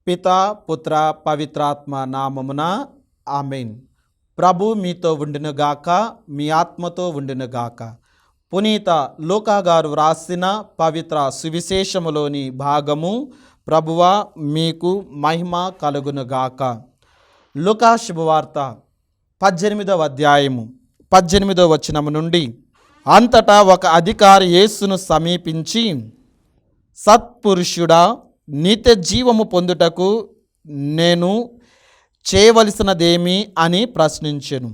పితా పుత్ర పవిత్రాత్మ నామమున ఆమేన్. ప్రభు మీతో ఉండునుగాక, మీ ఆత్మతో ఉండునుగాక. పునీత లూకా గారు వ్రాసిన పవిత్ర సువిశేషములోని భాగము. ప్రభువా మీకు మహిమ కలుగునుగాక. లూకా శుభవార్త 18వ అధ్యాయము 18వ వచనము నుండి. అంతటా ఒక అధికారి యేసును సమీపించి, సత్పురుషుడా, నిత్య జీవము పొందుటకు నేను చేయవలసినదేమి అని ప్రశ్నించెను.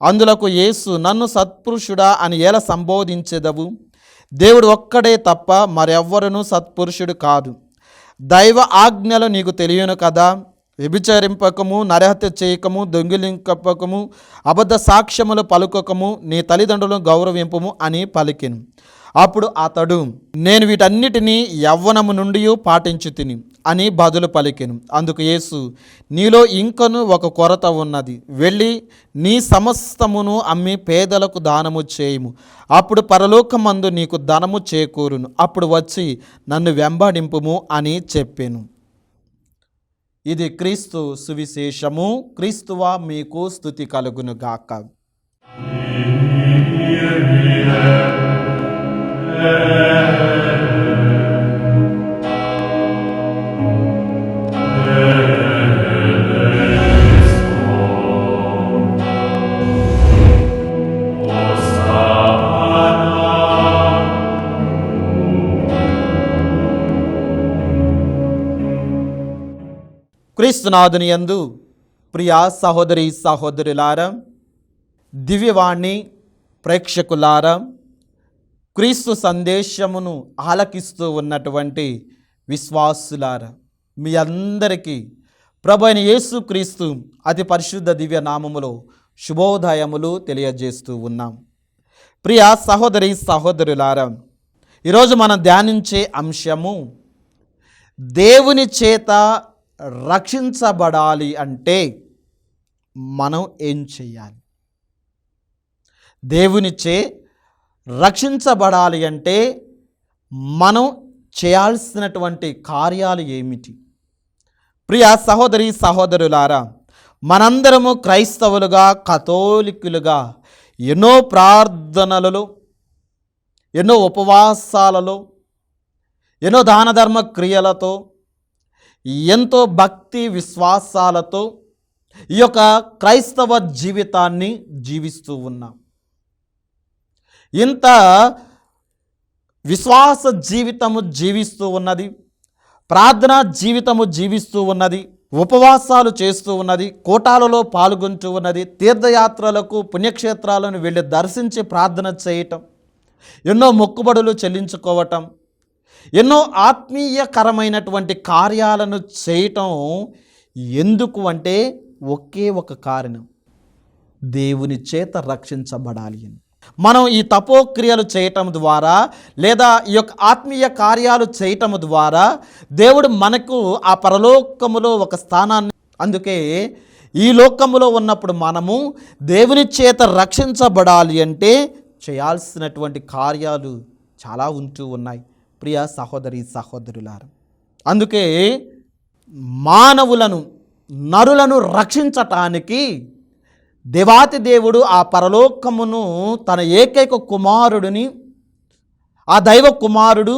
అందులకు యేసు, నన్ను సత్పురుషుడా అని ఎలా సంబోధించెదవు? దేవుడు ఒక్కడే తప్ప మరెవ్వరునూ సత్పురుషుడు కాదు. దైవ ఆజ్ఞలు నీకు తెలియను కదా. వ్యభిచరింపకము, నరహత్య చేయకము, దొంగిలింపకము, అబద్ధ సాక్ష్యములు పలుకకము, నీ తల్లిదండ్రులను గౌరవింపము అని పలికెను. అప్పుడు అతడు, నేను వీటన్నిటినీ యవ్వనము నుండి పాటించుతిని అని బదులు పలికెను. అందుకు యేసు, నీలో ఇంకను ఒక కొరత ఉన్నది. వెళ్ళి నీ సమస్తమును అమ్మి పేదలకు దానము చేయుము. అప్పుడు పరలోకమందు నీకు ధనము చేకూరును. అప్పుడు వచ్చి నన్ను వెంబడింపుము అని చెప్పెను. ఇది క్రీస్తు సువిశేషము. క్రీస్తువా మీకు స్తుతి కలుగునుగాక. క్రీస్తునాథుని యందు ప్రియ సహోదరి సహోదరులారా, దివ్యవాణి ప్రేక్షకులారా, క్రీస్తు సందేశమును ఆలకిస్తూ ఉన్నటువంటి విశ్వాసులారా, మీ అందరికీ ప్రభు అయిన యేసు క్రీస్తు అతి పరిశుద్ధ దివ్య నామములో శుభోదయములు తెలియజేస్తూ ఉన్నాం. ప్రియ సహోదరి సహోదరులారా, ఈరోజు మనం ధ్యానించే అంశము, దేవుని చేత రక్షించబడాలి అంటే మనం ఏం చేయాలి? దేవునిచే రక్షించబడాలి అంటే మనం చేయాల్సినటువంటి కార్యాలు ఏమిటి? ప్రియ సహోదరి సహోదరులారా, మనందరము క్రైస్తవులుగా, కథోలికులుగా ఎన్నో ప్రార్థనలలో, ఎన్నో ఉపవాసాలలో, ఎన్నో దాన ధర్మ క్రియలతో, ఎంతో భక్తి విశ్వాసాలతో ఈ యొక్క క్రైస్తవ జీవితాన్ని జీవిస్తూ ఉన్నాం. ఇంత విశ్వాస జీవితము జీవిస్తూ ఉన్నది, ప్రార్థనా జీవితము జీవిస్తూ ఉన్నది, ఉపవాసాలు చేస్తూ ఉన్నది, కూటాలలో పాల్గొంటూ ఉన్నది, తీర్థయాత్రలకు పుణ్యక్షేత్రాలను వెళ్ళి దర్శించి ప్రార్థన చేయటం, ఎన్నో మొక్కుబడులు చెల్లించుకోవటం, ఎన్నో ఆత్మీయకరమైనటువంటి కార్యాలను చేయటం ఎందుకు అంటే ఒకే ఒక కారణం, దేవుని చేత రక్షించబడాలి అని. మనం ఈ తపోక్రియలు చేయటం ద్వారా లేదా ఈ యొక్క ఆత్మీయ కార్యాలు చేయటం ద్వారా దేవుడు మనకు ఆ పరలోకములో ఒక స్థానాన్ని, అందుకే ఈ లోకములో ఉన్నప్పుడు మనము దేవుని చేత రక్షించబడాలి అంటే చేయాల్సినటువంటి కార్యాలు చాలా ఉంటూ ఉన్నాయి. ప్రియ సహోదరి సహోదరులారా, అందుకే మానవులను, నరులను రక్షించటానికి దేవాతి దేవుడు ఆ పరలోకమును తన ఏకైక కుమారుడిని, ఆ దైవ కుమారుడు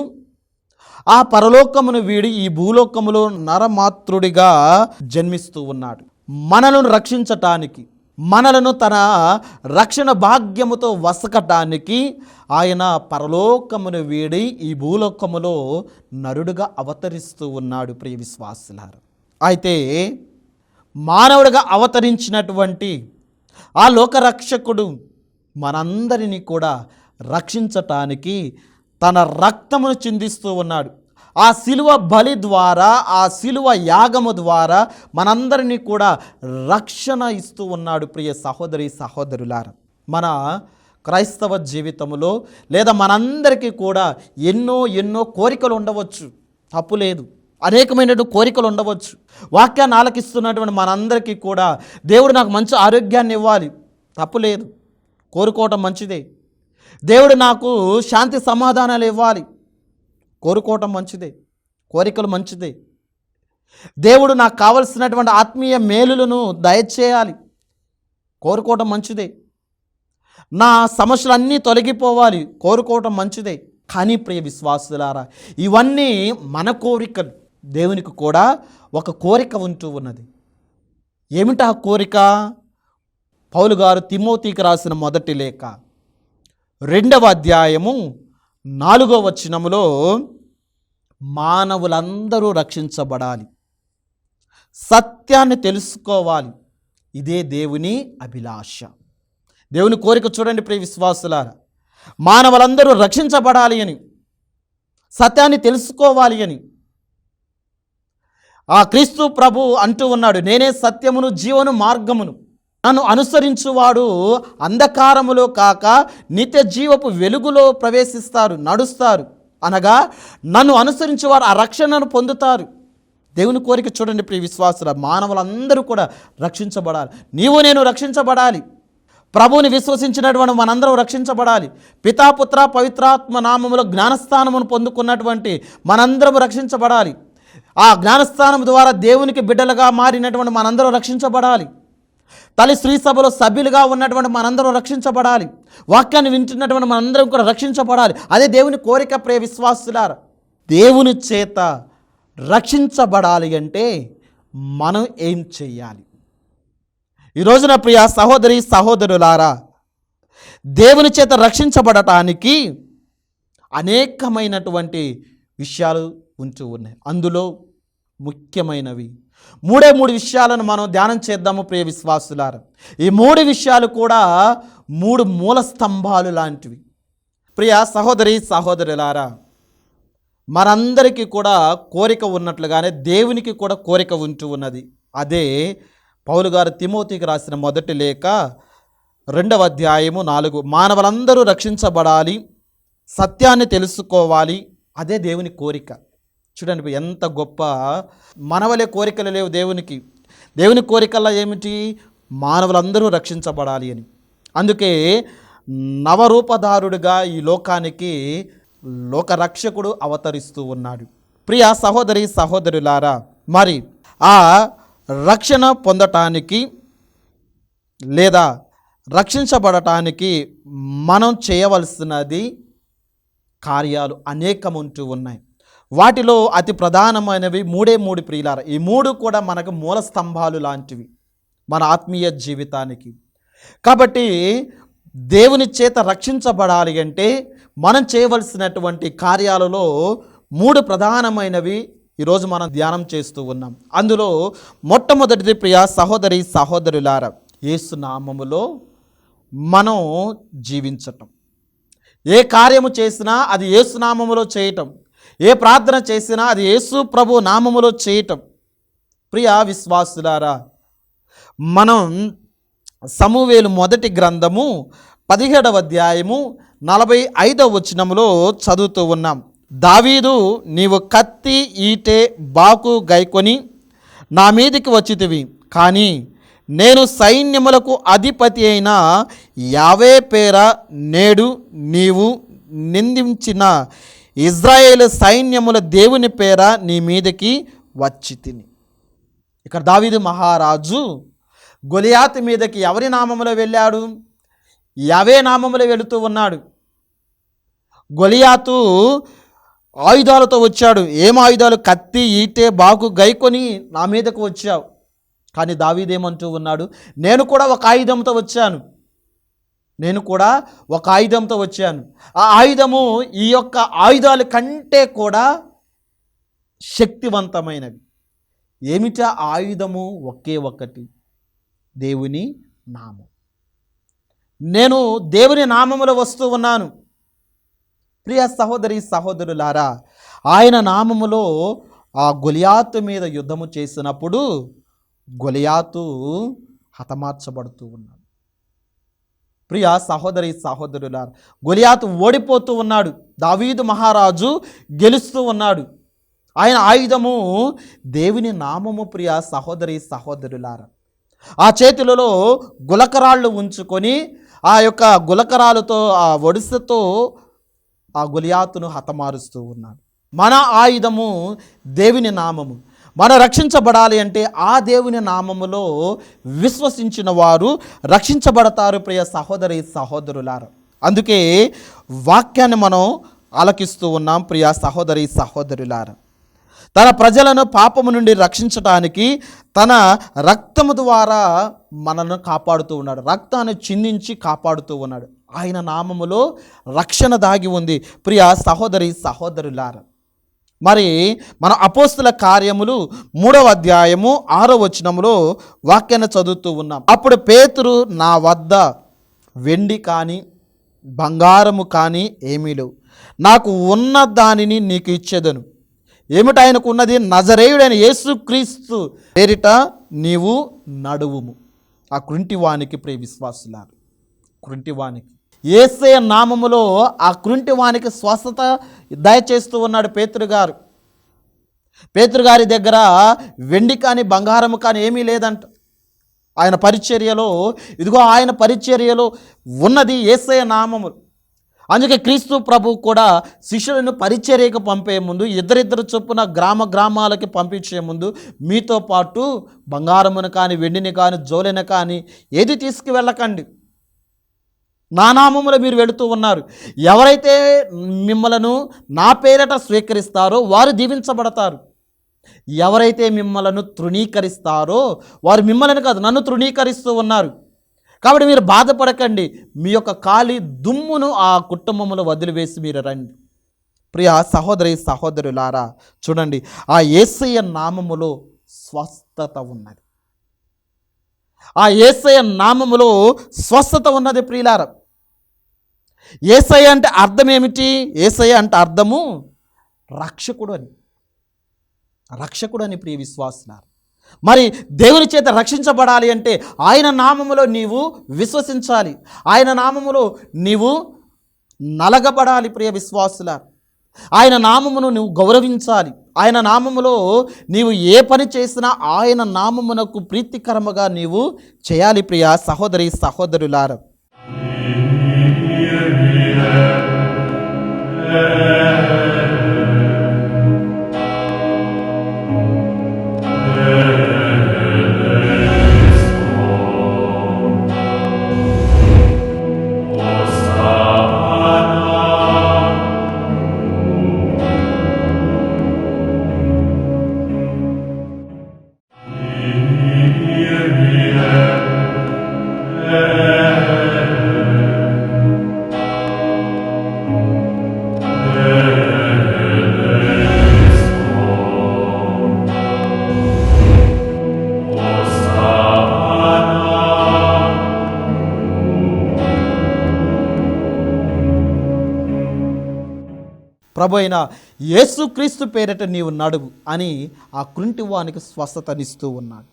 ఆ పరలోకమును వీడి ఈ భూలోకములో నరమాతృడిగా జన్మిస్తూ ఉన్నాడు. మనలను రక్షించటానికి, మనలను తన రక్షణ భాగ్యముతో వసకటానికి ఆయన పరలోకమును వీడి ఈ భూలోకములో నరుడుగా అవతరిస్తూ ఉన్నాడు. ప్రియ విశ్వాసులారా, అయితే మానవుడిగా అవతరించినటువంటి ఆ లోకరక్షకుడు మనందరినీ కూడా రక్షించటానికి తన రక్తమును చిందిస్తూ ఉన్నాడు. ఆ శిలువ బలి ద్వారా, ఆ శిలువ యాగము ద్వారా మనందరినీ కూడా రక్షణ ఇస్తూ ఉన్నాడు. ప్రియ సహోదరి సహోదరులారా, మన క్రైస్తవ జీవితంలో లేదా మనందరికీ కూడా ఎన్నో కోరికలు ఉండవచ్చు, తప్పులేదు. అనేకమైన కోరికలు ఉండవచ్చు. వాక్యాన్ని ఆలకిస్తున్నటువంటి మనందరికీ కూడా దేవుడు నాకు మంచి ఆరోగ్యాన్ని ఇవ్వాలి, తప్పులేదు, కోరుకోవటం మంచిదే. దేవుడు నాకు శాంతి సమాధానాలు ఇవ్వాలి, కోరుకోవటం మంచిదే, కోరికలు మంచిదే. దేవుడు నాకు కావలసినటువంటి ఆత్మీయ మేలులను దయచేయాలి, కోరుకోవటం మంచిదే. నా సమస్యలన్నీ తొలగిపోవాలి, కోరుకోవటం మంచిదే. కానీ ప్రియ విశ్వాసులారా, ఇవన్నీ మన కోరికలు. దేవునికి కూడా ఒక కోరిక ఉంటూ ఉన్నది. ఏమిటా కోరిక? పౌలు గారు తిమోతికి రాసిన మొదటి లేఖ 2వ అధ్యాయము 4వ వచనములో మానవులందరూ రక్షించబడాలి, సత్యాన్ని తెలుసుకోవాలి, ఇదే దేవుని అభిలాష. దేవుని కోరిక చూడండి ప్రియ విశ్వాసులారా, మానవులందరూ రక్షించబడాలి అని, సత్యాన్ని తెలుసుకోవాలి అని. ఆ క్రీస్తు ప్రభు అంటూ ఉన్నాడు, నేనే సత్యమును జీవను మార్గమును, నన్ను అనుసరించువాడు అంధకారములో కాక నిత్య జీవపు వెలుగులో ప్రవేశిస్తారు, నడుస్తారు. అనగా నన్ను అనుసరించేవారు ఆ రక్షణను పొందుతారు. దేవుని కోరిక చూడండి ప్రియ విశ్వాసుల, మానవులందరూ కూడా రక్షించబడాలి. నీవు నేను రక్షించబడాలి. ప్రభువుని విశ్వసించినటువంటి మనందరం రక్షించబడాలి. పితాపుత్ర పవిత్రాత్మ నామములో జ్ఞానస్థానమును పొందుకున్నటువంటి మనందరం రక్షించబడాలి. ఆ జ్ఞానస్థానం ద్వారా దేవునికి బిడ్డలుగా మారినటువంటి మనందరం రక్షించబడాలి. తల్లి స్త్రీ సభలో సభ్యులుగా ఉన్నటువంటి మనందరం రక్షించబడాలి. వాక్యాన్ని వింటున్నటువంటి మనందరం కూడా రక్షించబడాలి. అదే దేవుని కోరిక ప్రియ విశ్వాసులారా. దేవుని చేత రక్షించబడాలి అంటే మనం ఏం చెయ్యాలి? ఈ రోజున ప్రియ సహోదరి సహోదరులారా, దేవుని చేత రక్షించబడటానికి అనేకమైనటువంటి విషయాలు ఉంటూ ఉన్నాయి. అందులో ముఖ్యమైనవి మూడే విషయాలను మనం ధ్యానం చేద్దాము ప్రియ విశ్వాసులారా. ఈ 3 విషయాలు కూడా 3 మూల స్తంభాలు లాంటివి. ప్రియ సహోదరి సహోదరులారా, మనందరికీ కూడా కోరిక ఉన్నట్లుగానే దేవునికి కూడా కోరిక ఉంటూ ఉన్నది. అదే పౌలు గారు తిమోతికి రాసిన మొదటి లేఖ 2వ అధ్యాయము 4, మానవులందరూ రక్షించబడాలి, సత్యాన్ని తెలుసుకోవాలి, అదే దేవుని కోరిక. చూడండి ఎంత గొప్ప. మనవలే కోరికలు లేవు దేవునికి. దేవుని కోరికల్లా ఏమిటి? మానవులందరూ రక్షించబడాలి అని. అందుకే నవరూపధారుడిగా ఈ లోకానికి లోకరక్షకుడు అవతరిస్తూ ఉన్నాడు. ప్రియ సహోదరి సహోదరులారా, మరి ఆ రక్షణ పొందటానికి లేదా రక్షించబడటానికి మనం చేయవలసినది కార్యాలు అనేకముంటూ ఉన్నాయి. వాటిలో అతి ప్రధానమైనవి 3 ప్రియులారా. ఈ 3 కూడా మనకు మూల స్తంభాలు లాంటివి మన ఆత్మీయ జీవితానికి. కాబట్టి దేవుని చేత రక్షించబడాలి అంటే మనం చేయవలసినటువంటి కార్యాలలో 3 ప్రధానమైనవి ఈరోజు మనం ధ్యానం చేస్తూ ఉన్నాం. అందులో మొట్టమొదటిది ప్రియ సహోదరి సహోదరులారా, యేసు నామములో మనం జీవించటం. ఏ కార్యము చేసినా అది యేసు నామములో చేయటం, ఏ ప్రార్థన చేసినా అది యేసు ప్రభు నామములో చేయటం. ప్రియ విశ్వాసులారా, మనం సమూయేలు మొదటి గ్రంథము 17వ అధ్యాయము 45వ వచనములో చదువుతూ ఉన్నాం. దావీదు, నీవు కత్తి ఈటె బాకు గైకొని నా మీదికి వచ్చితివి, కానీ నేను సైన్యములకు అధిపతి అయిన యావే పేర నేడు నీవు నిందించిన ఇజ్రాయేలు సైన్యముల దేవుని పేర నీ మీదకి వచ్చి తిని. ఇక్కడ దావీదు మహారాజు గొలియాతు మీదకి ఎవరి నామములో వెళ్ళాడు? యావే నామములో వెళుతూ ఉన్నాడు. గొలియాతు ఆయుధాలతో వచ్చాడు. ఏం ఆయుధాలు? కత్తి ఈటె బాకు గైకొని నా మీదకు వచ్చావు. కానీ దావీదేమంటూ ఉన్నాడు, నేను కూడా ఒక ఆయుధంతో వచ్చాను. ఆ ఆయుధము ఈ యొక్క ఆయుధాల కంటే కూడా శక్తివంతమైనవి. ఏమిటా ఆయుధము? ఒకే ఒకటి, దేవుని నామం. నేను దేవుని నామములో వస్తూ ఉన్నాను. ప్రియ సహోదరి సహోదరులారా, ఆయన నామములో ఆ గొలియాతు మీద యుద్ధము చేసినప్పుడు గొలియాతు హతమార్చబడుతూ ఉన్నాడు. ప్రియ సహోదరి సహోదరులారా, గొలియాతు ఓడిపోతూ ఉన్నాడు, దావీదు మహారాజు గెలుస్తూ ఉన్నాడు. ఆయన ఆయుధము దేవుని నామము. ప్రియ సహోదరి సహోదరులారా, ఆ చేతులలో గులకరాళ్ళు ఉంచుకొని ఆ యొక్క గులకరాలతో ఆ ఒడిసెతో ఆ గొలియాతును హతమారుస్తూ ఉన్నాడు. మన ఆయుధము దేవుని నామము. మనం రక్షించబడాలి అంటే ఆ దేవుని నామములో విశ్వసించిన వారు రక్షించబడతారు ప్రియ సహోదరి సహోదరులారా. అందుకే వాక్యాన్ని మనం ఆలకిస్తూ ఉన్నాం ప్రియ సహోదరి సహోదరులారా. తన ప్రజలను పాపము నుండి రక్షించటానికి తన రక్తము ద్వారా మనను కాపాడుతూ ఉన్నాడు. రక్తాన్ని చిందించి కాపాడుతూ ఉన్నాడు. ఆయన నామములో రక్షణ దాగి ఉంది ప్రియ సహోదరి సహోదరులారా. మరి మన అపోస్తుల కార్యములు 3వ అధ్యాయము 6వ వచనములో వాక్యాన్ని చదువుతూ ఉన్నాం. అప్పుడు పేతురు, నా వద్ద వెండి కానీ బంగారము కానీ ఏమీ లేవు, నాకు ఉన్న దానిని నీకు ఇచ్చేదను. ఏమిటి ఆయనకు ఉన్నది? నజరేయుడైన యేసుక్రీస్తు పేరిట నీవు నడువుము. ఆ కుంటివానికి ప్రియ విశ్వాసులారు, కుంటివానికి యేసయ్య నామములో ఆ కుంటివానికి స్వస్థత దయచేస్తూ ఉన్నాడు పేతురు గారు. పేతురు గారి దగ్గర వెండి కానీ బంగారము కానీ ఏమీ లేదంట. ఆయన పరిచర్యలో, ఇదిగో ఆయన పరిచర్యలో ఉన్నది యేసయ్య నామము. అందుకే క్రీస్తు ప్రభు కూడా శిష్యులను పరిచర్యకు పంపే ముందు ఇద్దరిద్దరు చొప్పున గ్రామాలకి పంపించే ముందు మీతో పాటు బంగారమును కానీ వెండిని కానీ జోలెను కానీ ఏది తీసుకువెళ్ళకండి, నా నామములో మీరు వెళుతూ ఉన్నారు. ఎవరైతే మిమ్మలను నా పేరట స్వీకరిస్తారో వారు దీవించబడతారు. ఎవరైతే మిమ్మలను తృణీకరిస్తారో వారు మిమ్మల్ని కాదు నన్ను తృణీకరిస్తూ ఉన్నారు. కాబట్టి మీరు బాధపడకండి, మీ యొక్క ఖాళీ దుమ్మును ఆ కుటుంబములో వదిలివేసి మీరు రండి. ప్రియ సహోదరి సహోదరులారా, చూడండి, ఆ యేసయ్య నామములో స్వస్థత ఉన్నది. ఆ యేసయ్య నామములో స్వస్థత ఉన్నది ప్రియులారా. యేసయ్య అంటే అర్థం ఏమిటి? యేసయ్య అంటే అర్థము రక్షకుడు అని, రక్షకుడు అని ప్రియ విశ్వాసులారా. మరి దేవుని చేత రక్షించబడాలి అంటే ఆయన నామములో నీవు విశ్వసించాలి, ఆయన నామములో నీవు నలగబడాలి ప్రియ విశ్వాసులారా. ఆయన నామమును నువ్వు గౌరవించాలి. ఆయన నామములో నీవు ఏ పని చేసినా ఆయన నామమునకు ప్రీతికరముగా నీవు చేయాలి ప్రియ సహోదరి సహోదరులారా. ప్రభు అయిన యేసుక్రీస్తు పేరిట నీవు నడువు అని ఆ కుంటివానికి స్వస్థతనిస్తూ ఉన్నాడు.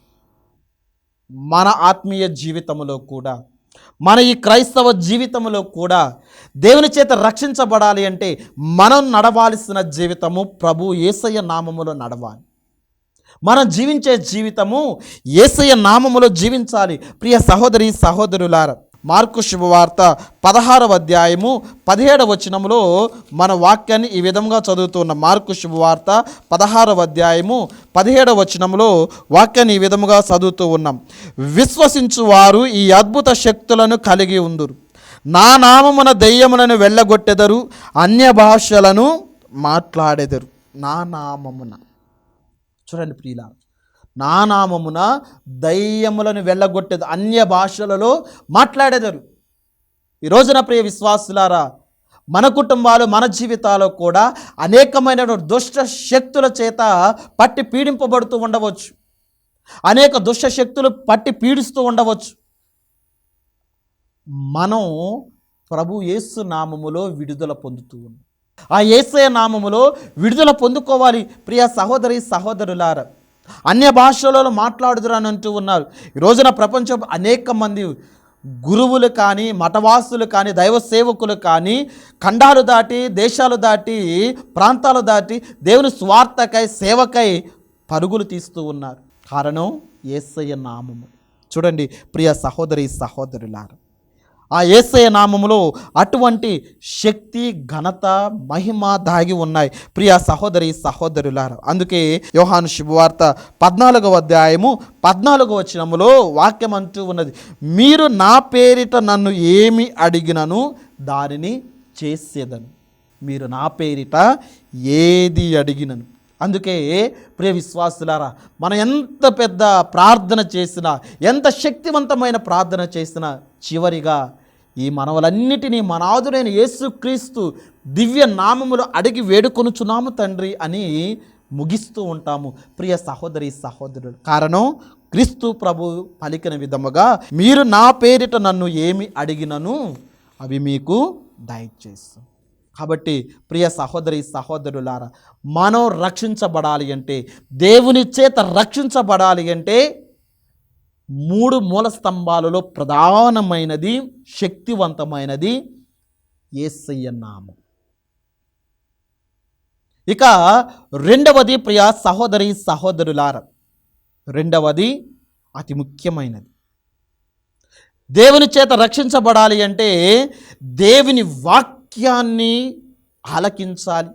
మన ఆత్మీయ జీవితంలో కూడా, మన ఈ క్రైస్తవ జీవితంలో కూడా దేవుని చేత రక్షించబడాలి అంటే మనం నడవాల్సిన జీవితము ప్రభు యేసయ్య నామములో నడవాలి. మనం జీవించే జీవితము యేసయ్య నామములో జీవించాలి. ప్రియ సహోదరి సహోదరులారా, మార్కు శుభవార్త 16వ అధ్యాయము 17వ వచనములో మన వాక్యాన్ని ఈ విధంగా చదువుతున్న మార్కు శుభవార్త 16వ అధ్యాయము 17వ వచనములో వాక్యాన్ని ఈ విధముగా చదువుతూ ఉన్నాం. విశ్వసించువారు ఈ అద్భుత శక్తులను కలిగి ఉందురు, నా నామమున దెయ్యములను వెళ్ళగొట్టెదరు, అన్య భాషలను మాట్లాడెదరు. నా నామమున, చూడండి ప్రియులారా, నా నామమున దయ్యములను వెళ్ళగొట్టేది, అన్య భాషలలో మాట్లాడేదారు. ఈ రోజున ప్రియ విశ్వాసులారా, మన కుటుంబాలు, మన జీవితాల్లో కూడా అనేకమైన దుష్ట శక్తుల చేత పట్టి పీడింపబడుతూ ఉండవచ్చు. అనేక దుష్ట శక్తులు పట్టి పీడిస్తూ ఉండవచ్చు. మనం ప్రభు యేసు నామములో విడుదల పొందుతూ ఉన్నాం. ఆ యేసయ్య నామములో విడుదల పొందుకోవాలి ప్రియ సహోదరి సహోదరులారా. అన్య భాషలలో మాట్లాడుదురని అంటూ ఉన్నారు. ఈ రోజున ప్రపంచం అనేక మంది గురువులు కానీ, మఠవాసులు కానీ, దైవ సేవకులు కానీ ఖండాలు దాటి, దేశాలు దాటి, ప్రాంతాలు దాటి దేవుని స్వార్థకై, సేవకై పరుగులు తీస్తూ ఉన్నారు. కారణం యేసయ్య నామము. చూడండి ప్రియ సహోదరి సహోదరులారా, ఆ యేసయ్య నామములో అటువంటి శక్తి, ఘనత, మహిమ దాగి ఉన్నాయి ప్రియ సహోదరి సహోదరులారా. అందుకే యోహాను శుభవార్త 14వ అధ్యాయము 14వ వచనములో వాక్యం అంటూ ఉన్నది, మీరు నా పేరిట నన్ను ఏమి అడిగినను దానిని చేసేదను. మీరు నా పేరిట ఏది అడిగినను. అందుకే ప్రియ విశ్వాసులారా, మనం ఎంత పెద్ద ప్రార్థన చేసినా, ఎంత శక్తివంతమైన ప్రార్థన చేసినా, చివరిగా ఈ మనవలన్నిటినీ మనాథుడైన యేసుక్రీస్తు దివ్య నామములు అడిగి వేడుకొనుచున్నాము తండ్రి అని ముగిస్తూ ఉంటాము ప్రియ సహోదరి సహోదరుడు. కారణం క్రీస్తు ప్రభు పలికిన విధముగా, మీరు నా పేరిట నన్ను ఏమి అడిగినను అవి మీకు దయచేస్తాను. కాబట్టి ప్రియ సహోదరి సహోదరులారా, మనం రక్షించబడాలి అంటే, దేవుని చేత రక్షించబడాలి అంటే 3 మూల స్తంభాలలో ప్రధానమైనది, శక్తివంతమైనది యేసయ్య నామం. ఇక రెండవది ప్రియ సహోదరి సహోదరులారా, రెండవది అతి ముఖ్యమైనది. దేవుని చేత రక్షించబడాలి అంటే దేవుని వాక్యాన్ని ఆలకించాలి.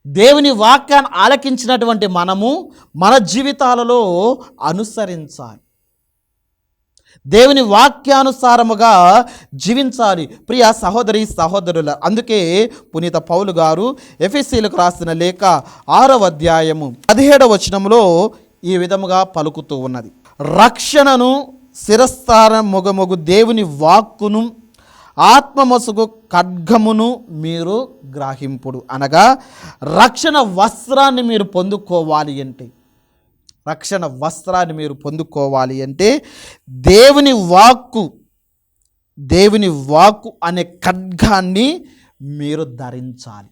దేవుని వాక్యాన్ని ఆలకించినటువంటి మనము మన జీవితాలలో అనుసరించాలి. దేవుని వాక్యానుసారముగా జీవించాలి ప్రియ సహోదరి సహోదరుల. అందుకే పునీత పౌలు గారు ఎఫెసీయులకు రాసిన లేఖ 6వ అధ్యాయము 17వ వచనములో ఈ విధముగా పలుకుతూ ఉన్నది, రక్షణను శిరస్థాన మొగమొగు దేవుని వాక్కును ఆత్మమసుగు ఖడ్గమును మీరు గ్రహింపుడు. అనగా రక్షణ వస్త్రాన్ని మీరు పొందుకోవాలి అంటే, రక్షణ వస్త్రాన్ని మీరు పొందుకోవాలి అంటే దేవుని వాక్కు అనే ఖడ్గాన్ని మీరు ధరించాలి.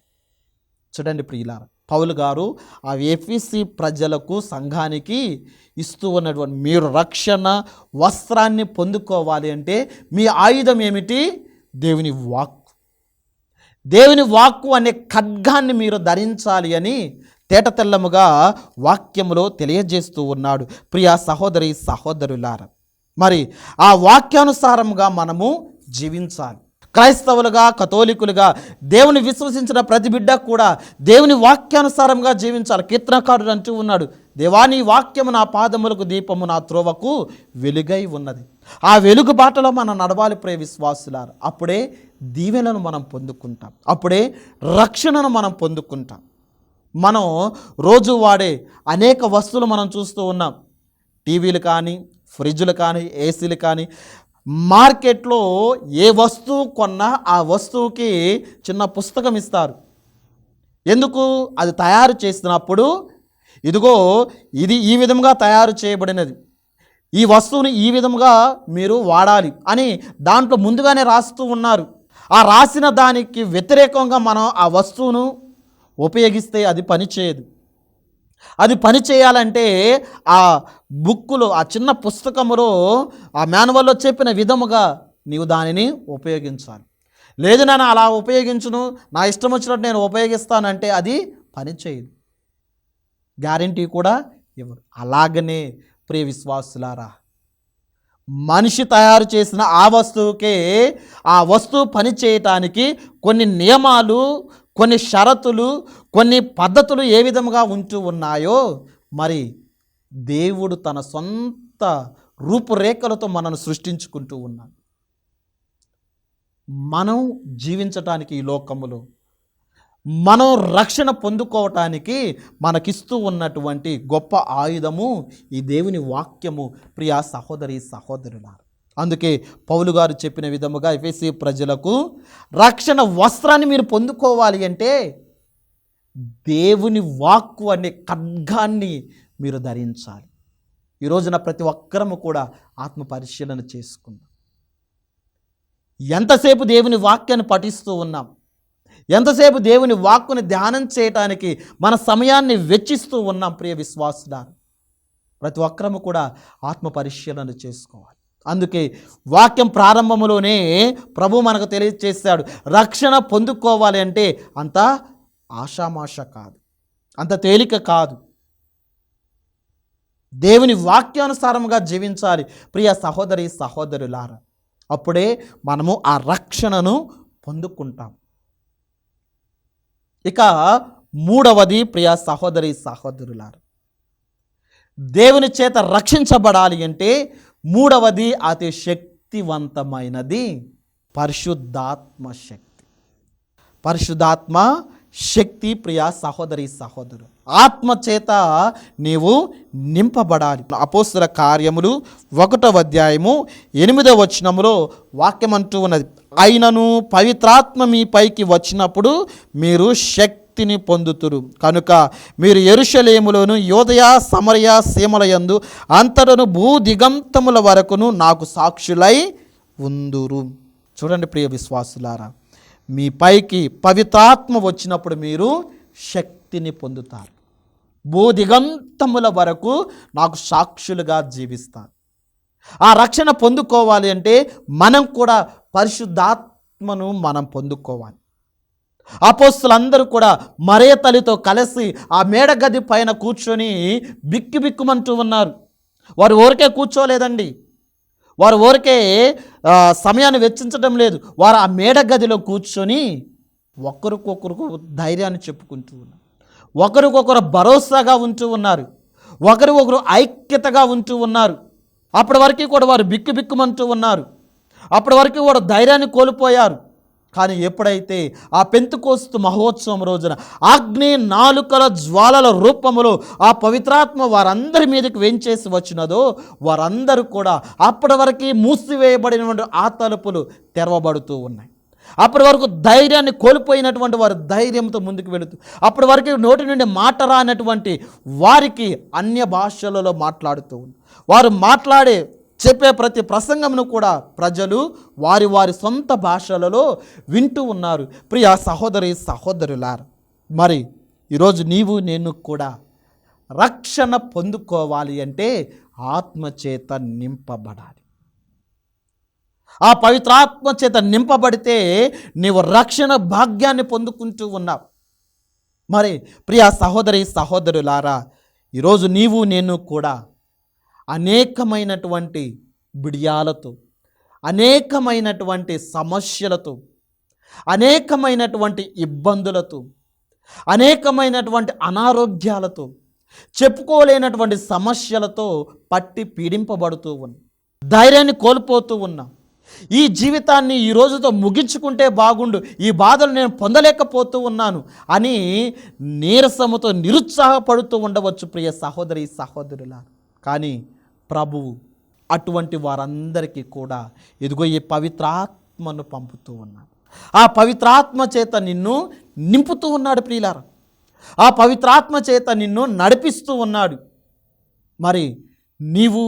చూడండి ప్రియులారా, పౌలు గారు ఆ ఎఫెసీ ప్రజలకు, సంఘానికి ఇస్తూ ఉన్నటువంటి, మీరు రక్షణ వస్త్రాన్ని పొందుకోవాలి అంటే మీ ఆయుధం ఏమిటి? దేవుని వాక్కు. దేవుని వాక్కు అనే ఖడ్గాన్ని మీరు ధరించాలి అని తేటతెల్లముగా వాక్యములో తెలియజేస్తూ ఉన్నాడు ప్రియ సహోదరి సహోదరులారా. మరి ఆ వాక్యానుసారముగా మనము జీవించాలి. క్రైస్తవులుగా, కథోలికులుగా, దేవుని విశ్వసించిన ప్రతి బిడ్డ కూడా దేవుని వాక్యానుసారంగా జీవించాలి. కీర్తనకారుడు అంటూ ఉన్నాడు, దేవా నీ వాక్యము నా పాదములకు దీపము, నా త్రోవకు వెలుగై ఉన్నది. ఆ వెలుగు బాటలో మనం నడవాలి ప్రియ విశ్వాసులారా. అప్పుడే దీవెనలను మనం పొందుకుంటాం, అప్పుడే రక్షణను మనం పొందుకుంటాం. మనం రోజు వాడే అనేక వస్తువులు మనం చూస్తూ ఉన్నాం. టీవీలు కానీ, ఫ్రిడ్జ్లు కానీ, ఏసీలు కానీ. మార్కెట్లో ఏ వస్తువు కొన్నా ఆ వస్తువుకి చిన్న పుస్తకం ఇస్తారు. ఎందుకు? అది తయారు చేసినప్పుడు ఇదిగో ఇది ఈ విధంగా తయారు చేయబడినది, ఈ వస్తువుని ఈ విధంగా మీరు వాడాలి అని దాంట్లో ముందుగానే రాస్తూ ఉన్నారు. ఆ రాసిన దానికి వ్యతిరేకంగా మనం ఆ వస్తువును ఉపయోగిస్తే అది పనిచేయదు. అది పని చేయాలంటే ఆ బుక్కులో, ఆ చిన్న పుస్తకములో, ఆ మాన్యువల్లో చెప్పిన విధముగా నీవు దానిని ఉపయోగించాలి. లేదు నేను అలా ఉపయోగించును, నా ఇష్టం వచ్చినట్టు నేను ఉపయోగిస్తానంటే అది పని చేయదు, గ్యారంటీ కూడా ఇవ్వరు. అలాగనే ప్రియ విశ్వాసులారా, మనిషి తయారు చేసిన ఆ వస్తువుకే, ఆ వస్తువు పని చేయటానికి కొన్ని నియమాలు, కొన్ని షరతులు, కొన్ని పద్ధతులు ఏ విధముగా ఉంటూ ఉన్నాయో, మరి దేవుడు తన సొంత రూపురేఖలతో మనను సృష్టించుకుంటూ ఉన్నాడు. మనం జీవించటానికి ఈ లోకములో, మనం రక్షణ పొందుకోవటానికి మనకిస్తూ ఉన్నటువంటి గొప్ప ఆయుధము ఈ దేవుని వాక్యము ప్రియ సహోదరి సహోదరులారా. అందుకే పౌలు గారు చెప్పిన విధముగా ఎఫెసీ ప్రజలకు రక్షణ వస్త్రాన్ని మీరు పొందుకోవాలి అంటే దేవుని వాక్కు అనే ఖడ్గాన్ని మీరు ధరించాలి. ఈ రోజున ప్రతి ఒక్కరము కూడా ఆత్మ పరిశీలన చేసుకుందాం. ఎంతసేపు దేవుని వాక్యాన్ని పఠిస్తూ ఉన్నాం, ఎంతసేపు దేవుని వాక్కుని ధ్యానం చేయటానికి మన సమయాన్ని వెచ్చిస్తూ ఉన్నాం ప్రియ విశ్వాసులారా. ప్రతి ఒక్కరము కూడా ఆత్మ పరిశీలన చేసుకోవాలి. అందుకే వాక్యం ప్రారంభంలోనే ప్రభు మనకు తెలియజేశాడు, రక్షణ పొందుకోవాలి అంటే అంత ఆషామాష కాదు, అంత తేలిక కాదు. దేవుని వాక్యానుసారంగా జీవించాలి ప్రియ సహోదరి సహోదరులారా. అప్పుడే మనము ఆ రక్షణను పొందుకుంటాం. ఇక మూడవది ప్రియ సహోదరి సహోదరులారా, దేవుని చేత రక్షించబడాలి అంటే మూడవది అతి శక్తివంతమైనది పరిశుద్ధాత్మ శక్తి. పరిశుద్ధాత్మ శక్తి ప్రియ సహోదరి సహోదరు, ఆత్మ చేత నీవు నింపబడాలి. అపోస్తల కార్యములు 1వ అధ్యాయము 8వ వచనములో వాక్యం అంటూ ఉన్నది, అయినను పవిత్రాత్మ మీ పైకి వచ్చినప్పుడు మీరు శక్తిని పొందుతురు కనుక మీరు యెరూషలేములోను యోదయ సమరయ సీమలయందు అంతటను భూదిగంతముల వరకును నాకు సాక్షులై ఉందురు. చూడండి ప్రియ విశ్వాసులారా, మీ పైకి పవిత్రాత్మ వచ్చినప్పుడు మీరు శక్తిని పొందుతారు. భూదిగంతముల వరకు నాకు సాక్షులుగా జీవిస్తారు. ఆ రక్షణ పొందుకోవాలి అంటే మనం కూడా పరిశుద్ధాత్మను మనం పొందుకోవాలి. అపోస్తలులందరూ కూడా మరియ తల్లితో కలిసి ఆ మేడగది పైన కూర్చొని బిక్కి బిక్కుమంటూ ఉన్నారు. వారు ఊరికే కూర్చోలేదండి, వారు ఊరికే సమయాన్ని వెచ్చించడం లేదు. వారు ఆ మేడగదిలో కూర్చొని ఒకరికొకరు ధైర్యాన్ని చెప్పుకుంటూ ఉన్నారు, ఒకరికొకరు భరోసాగా ఉంటూ ఉన్నారు, ఒకరికొకరు ఐక్యతగా ఉంటూ ఉన్నారు. అప్పటి వరకు కూడా వారు బిక్కు బిక్కుమంటూ ఉన్నారు, అప్పటి వరకు వారు ధైర్యాన్ని కోల్పోయారు. కానీ ఎప్పుడైతే ఆ పెంతెకోస్తు మహోత్సవం రోజున అగ్ని నాలుకల జ్వాలల రూపములో ఆ పవిత్రాత్మ వారందరి మీదకి వెంచేసి వచ్చినదో వారందరూ కూడా అప్పటి వరకు మూసివేయబడినటువంటి ఆ తలుపులు తెరవబడుతూ ఉన్నాయి. అప్పటి వరకు ధైర్యాన్ని కోల్పోయినటువంటి వారు ధైర్యంతో ముందుకు వెళుతూ, అప్పటి వరకు నోటి నుండి మాట రానటువంటి వారికి అన్య భాషలలో మాట్లాడుతూ ఉన్నారు. వారు చెప్పే ప్రతి ప్రసంగమును కూడా ప్రజలు వారి వారి సొంత భాషలలో వింటూ ఉన్నారు. ప్రియ సహోదరి సహోదరులారా, మరి ఈరోజు నీవు నేను కూడా రక్షణ పొందుకోవాలి అంటే ఆత్మచేత నింపబడాలి. ఆ పవిత్రాత్మ చేత నింపబడితే నీవు రక్షణ భాగ్యాన్ని పొందుకుంటూ ఉన్నావు. మరి ప్రియ సహోదరి సహోదరులారా, ఈరోజు నీవు నేను కూడా అనేకమైనటువంటి బిడియాలతో, అనేకమైనటువంటి సమస్యలతో, అనేకమైనటువంటి ఇబ్బందులతో, అనేకమైనటువంటి అనారోగ్యాలతో, చెప్పుకోలేనటువంటి సమస్యలతో పట్టి పీడింపబడుతూ ఉన్నాం, ధైర్యాన్ని కోల్పోతూ ఉన్నాం. ఈ జీవితాన్ని ఈ రోజుతో ముగించుకుంటే బాగుండు, ఈ బాధలు నేను పొందలేకపోతూ ఉన్నాను అని నీరసముతో నిరుత్సాహపడుతూ ఉండవచ్చు ప్రియ సహోదరి సహోదరులా. కానీ ప్రభువు అటువంటి వారందరికీ కూడా ఇదిగో ఈ పవిత్రాత్మను పంపుతూ ఉన్నాడు. ఆ పవిత్రాత్మ చేత నిన్ను నింపుతూ ఉన్నాడు ప్రియులారా, ఆ పవిత్రాత్మ చేత నిన్ను నడిపిస్తూ ఉన్నాడు. మరి నీవు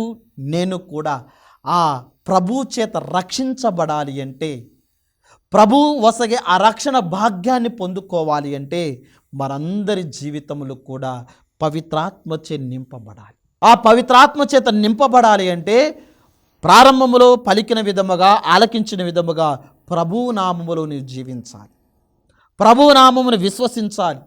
నేను కూడా ఆ ప్రభు చేత రక్షించబడాలి అంటే, ప్రభు వసగే ఆ రక్షణ భాగ్యాన్ని పొందుకోవాలి అంటే మనందరి జీవితములు కూడా పవిత్రాత్మచే నింపబడాలి. ఆ పవిత్రాత్మ చేత నింపబడాలి అంటే ప్రారంభములో పలికిన విధముగా, ఆలకించిన విధముగా ప్రభువు నామములో నీవు జీవించాలి, ప్రభువు నామమును విశ్వసించాలి,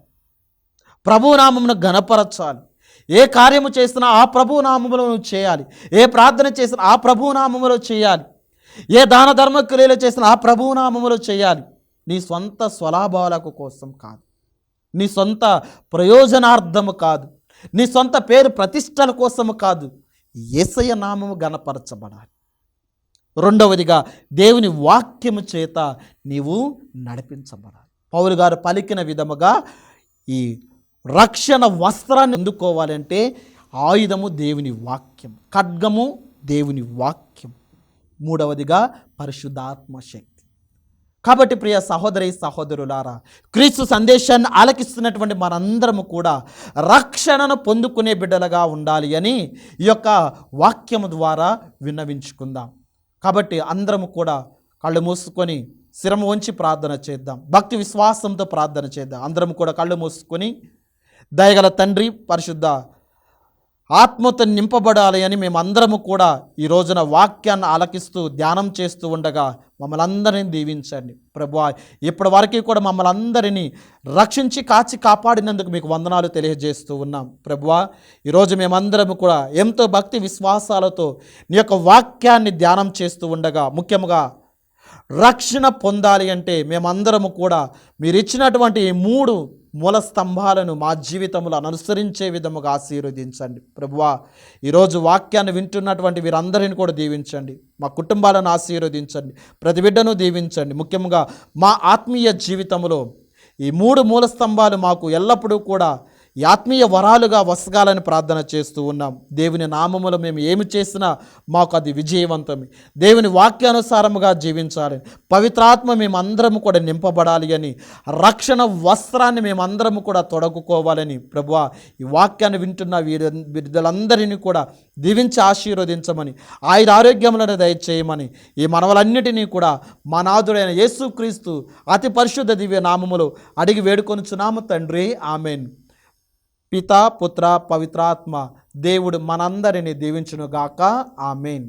ప్రభువు నామమును ఘనపరచాలి. ఏ కార్యము చేసినా ఆ ప్రభువు నామములో నువ్వు చేయాలి, ఏ ప్రార్థన చేసినా ఆ ప్రభువు నామములో చేయాలి, ఏ దాన ధర్మ క్రియలు చేసినా ఆ ప్రభువు నామములో చేయాలి. నీ సొంత స్వలాభాలకు కోసం కాదు, నీ సొంత ప్రయోజనార్థము కాదు, నీ సొంత పేరు ప్రతిష్టల కోసము కాదు, యేసయ్య నామము ఘనపరచబడాలి. రెండవదిగా దేవుని వాక్యము చేత నీవు నడిపించబడాలి. పౌలు గారు పలికిన విధముగా ఈ రక్షణ వస్త్రాన్ని అందుకోవాలంటే ఆయుధము దేవుని వాక్యం, ఖడ్గము దేవుని వాక్యం, మూడవదిగా పరిశుద్ధాత్మ శక్తి. కాబట్టి ప్రియ సహోదరి సహోదరులారా, క్రీస్తు సందేశాన్ని ఆలకిస్తున్నటువంటి మనందరము కూడా రక్షణను పొందుకునే బిడ్డలుగా ఉండాలి అని ఈ యొక్క వాక్యము ద్వారా విన్నవించుకుందాం. కాబట్టి అందరము కూడా కళ్ళు మూసుకొని శిరము వంచి ప్రార్థన చేద్దాం, భక్తి విశ్వాసంతో ప్రార్థన చేద్దాం. అందరం కూడా కళ్ళు మూసుకొని, దయగల తండ్రి, పరిశుద్ధ ఆత్మతో నింపబడాలి అని మేమందరము కూడా ఈ రోజున వాక్యాన్ని ఆలకిస్తూ ధ్యానం చేస్తూ ఉండగా మమ్మల్ని అందరినీ దీవించండి ప్రభువా. ఇప్పటి వరకు కూడా మమ్మల్ని అందరినీ రక్షించి కాచి కాపాడినందుకు మీకు వందనాలు తెలియజేస్తూ ఉన్నాం ప్రభువా. ఈరోజు మేమందరము కూడా ఎంతో భక్తి విశ్వాసాలతో నీ యొక్క వాక్యాన్ని ధ్యానం చేస్తూ ఉండగా ముఖ్యంగా రక్షణ పొందాలి అంటే మేమందరము కూడా మీరు ఇచ్చినటువంటి ఈ 3 మూల స్తంభాలను మా జీవితంలో అనుసరించే విధముగా ఆశీర్వదించండి ప్రభువా. ఈరోజు వాక్యాన్ని వింటున్నటువంటి వీరందరిని కూడా దీవించండి, మా కుటుంబాలను ఆశీర్వదించండి, ప్రతి బిడ్డను దీవించండి. ముఖ్యంగా మా ఆత్మీయ జీవితంలో ఈ 3 మూల స్తంభాలు మాకు ఎల్లప్పుడూ కూడా ఈ ఆత్మీయ వరాలుగా వసగాలని ప్రార్థన చేస్తూ ఉన్నాం. దేవుని నామములో మేము ఏమి చేసినా మాకు అది విజయవంతమే. దేవుని వాక్యానుసారముగా జీవించాలని, పవిత్రాత్మ మేమందరము కూడా నింపబడాలి అని, రక్షణ వస్త్రాన్ని మేమందరము కూడా తొడగుకోవాలని ప్రభువా ఈ వాక్యాన్ని వింటున్న వీరందరినీ కూడా దీవించి ఆశీర్వదించమని, ఆయుర ఆరోగ్యములను దయచేయమని ఈ మనవలన్నిటినీ కూడా మా నాథుడైన యేసుక్రీస్తు అతి పరిశుద్ధ దివ్య నామములో అడిగి వేడుకొనుచున్నాము తండ్రి, ఆమెన్. పితా పుత్ర పవిత్రాత్మ దేవుడు మనందరినీ దీవించునుగాక, ఆమెన్.